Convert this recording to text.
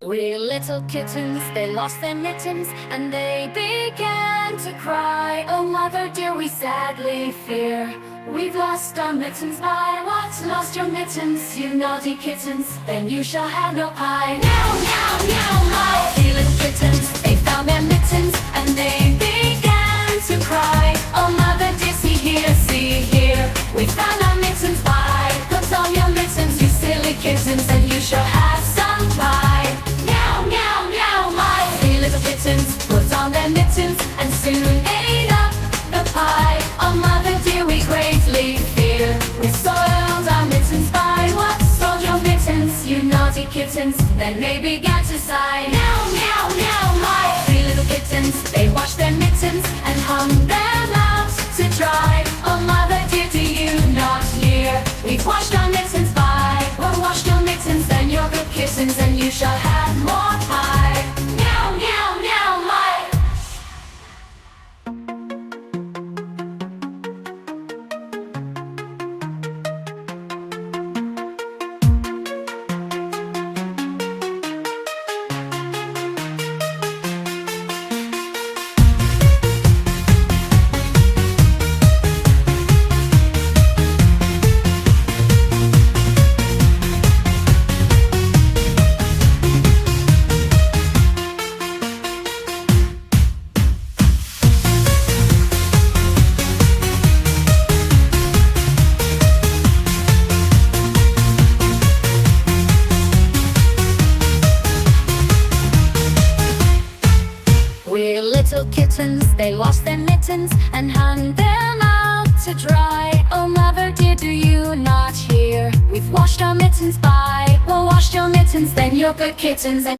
We're little kittens, they lost their mittens, and they began to cry. Oh mother dear, we sadly fear we've lost our mittens. By what? Lost your mittens, you naughty kittens, then you shall have no pie. Meow, meow, meow, my three little kittens, they found their mittens, and they began to cry. Oh mother dear, see here, we found our mittens. By put on your mittens, you silly kittens, and you shall have some pie. Meow, meow, meow, my three little kittens put on their mittens and soon ate up the pie. Oh mother dear, we greatly fear we soiled our mittens. By what? Soiled your mittens, you naughty kittens, then they began to sigh. Meow, meow, meow, my three little kittens, they washed their mittens and hung them out to dry. Oh mother dear, do you not hear we've washed our mittens? By well, washed your mittens, then you're good kittens, and you shall have more pie. Meow, meow, meow, my We're little kittens, they lost their mittens and hung them out to dry. Oh mother dear, do you not hear we've washed our mittens? By well, washed your mittens, then you're good kittens, and